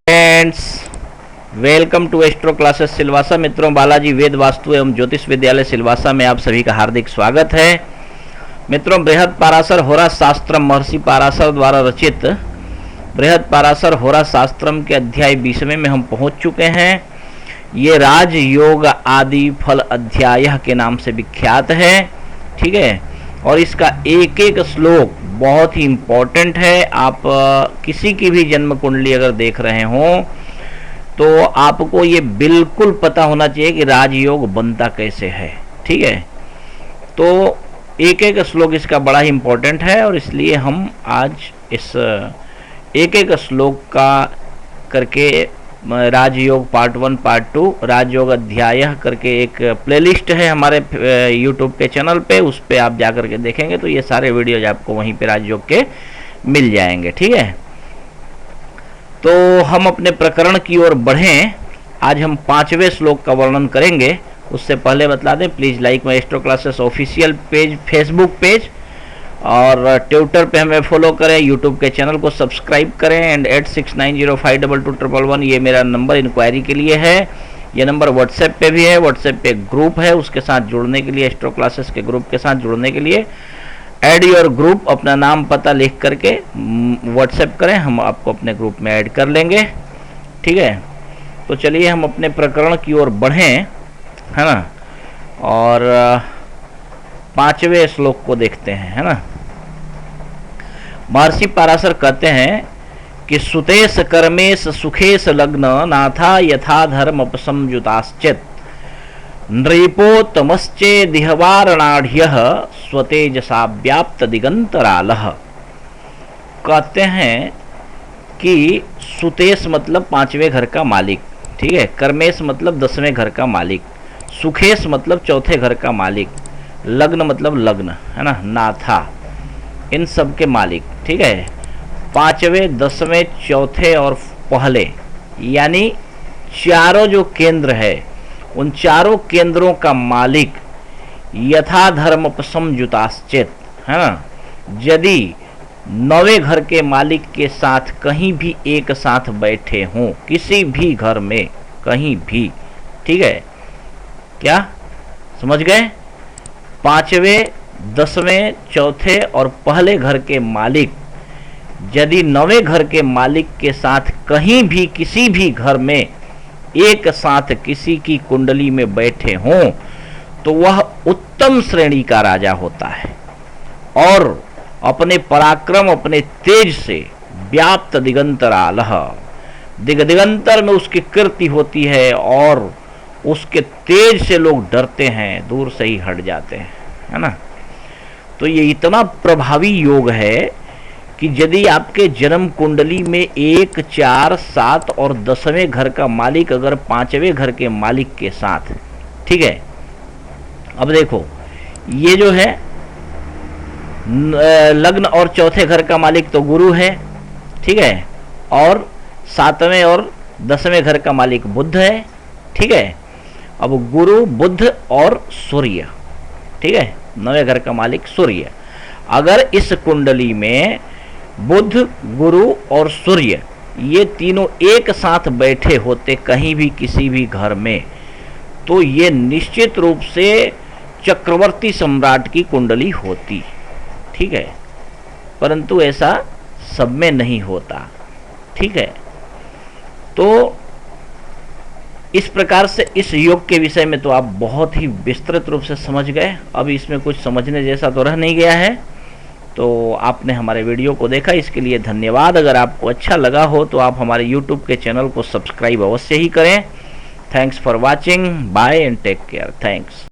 Friends, welcome to astro classes Silvassa. मित्रों, बालाजी वेद वास्तु एवं ज्योतिष विद्यालय सिलवासा में आप सभी का हार्दिक स्वागत है। मित्रों, बृहद पाराशर होराशास्त्रम महर्षि पाराशर द्वारा रचित बृहद पाराशर होराशास्त्रम के अध्याय 20वें में हम पहुंच चुके हैं। ये राजयोग आदि फल अध्याय के नाम से विख्यात है। ठीक है, और इसका एक एक श्लोक बहुत ही इम्पोर्टेंट है। आप किसी की भी जन्म कुंडली अगर देख रहे हों तो आपको ये बिल्कुल पता होना चाहिए कि राजयोग बनता कैसे है। ठीक है, तो एक एक श्लोक इसका बड़ा ही इम्पोर्टेंट है और इसलिए हम आज इस एक एक श्लोक का करके राजयोग पार्ट 1 पार्ट 2 राजयोग अध्याय करके एक प्लेलिस्ट है हमारे यूट्यूब के चैनल पे, उस पे आप जा करके देखेंगे तो ये सारे वीडियोज आपको वहीं पे राजयोग के मिल जाएंगे। ठीक है, तो हम अपने प्रकरण की ओर बढ़ें। आज हम 5वें श्लोक का वर्णन करेंगे। उससे पहले बता दें, please like my astro classes official page Facebook page, और ट्विटर पे हमें फॉलो करें, यूट्यूब के चैनल को सब्सक्राइब करें एंड 8690522211 ये मेरा नंबर इंक्वायरी के लिए है। ये नंबर व्हाट्सएप पे भी है, व्हाट्सएप पे ग्रुप है, उसके साथ जुड़ने के लिए, एस्ट्रो क्लासेस के ग्रुप के साथ जुड़ने के लिए ऐड योर ग्रुप, अपना नाम पता लिख करके व्हाट्सएप करें, हम आपको अपने ग्रुप में ऐड कर लेंगे। ठीक है, तो चलिए हम अपने प्रकरण की ओर बढ़ें, है ना, और 5वें श्लोक को देखते हैं, है ना। महर्षि पाराशर कहते हैं कि सुतेश कर्मेश सुखेश लग्न नाथा यथा धर्म अपसंयुताश्चित नृपोतमश्चे दिहवारणाढ़ स्वतेजसा व्याप्त दिगंतरालह। कहते हैं कि सुतेश मतलब 5वें घर का मालिक, ठीक है, कर्मेश मतलब 10वें घर का मालिक, सुखेश मतलब 4थे घर का मालिक, लग्न मतलब लग्न, है ना, नाथा, इन सब के मालिक। ठीक है, 5वें 10वें 4थे और पहले, यानी चारों जो केंद्र है उन चारों केंद्रों का मालिक यथा धर्म उपसंयुताश्चित, है ना, यदि 9वें घर के मालिक के साथ कहीं भी एक साथ बैठे हों, किसी भी घर में कहीं भी। ठीक है, क्या समझ गए? 5वें 10वें 4थे और पहले घर के मालिक यदि 9वें घर के मालिक के साथ कहीं भी किसी भी घर में एक साथ किसी की कुंडली में बैठे हों तो वह उत्तम श्रेणी का राजा होता है और अपने पराक्रम, अपने तेज से व्याप्त दिगंतरालह, दिगंतर में उसकी कीर्ति होती है और उसके तेज से लोग डरते हैं, दूर से ही हट जाते हैं, है ना। तो ये इतना प्रभावी योग है कि यदि आपके जन्म कुंडली में 1, 4, 7 और 10वें घर का मालिक अगर 5वें घर के मालिक के साथ, ठीक है, अब देखो ये जो है लग्न और 4थे घर का मालिक तो गुरु है, ठीक है, और 7वें और 10वें घर का मालिक बुध है। ठीक है, अब गुरु, बुध और सूर्य, ठीक है, 9वें घर का मालिक सूर्य। अगर इस कुंडली में बुध, गुरु और सूर्य ये तीनों एक साथ बैठे होते कहीं भी किसी भी घर में, तो ये निश्चित रूप से चक्रवर्ती सम्राट की कुंडली होती। ठीक है, परंतु ऐसा सब में नहीं होता। ठीक है, तो इस प्रकार से इस योग के विषय में तो आप बहुत ही विस्तृत रूप से समझ गए। अब इसमें कुछ समझने जैसा तो रह नहीं गया है। तो आपने हमारे वीडियो को देखा, इसके लिए धन्यवाद। अगर आपको अच्छा लगा हो तो आप हमारे यूट्यूब के चैनल को सब्सक्राइब अवश्य ही करें। Thanks for watching, bye and take care. Thanks.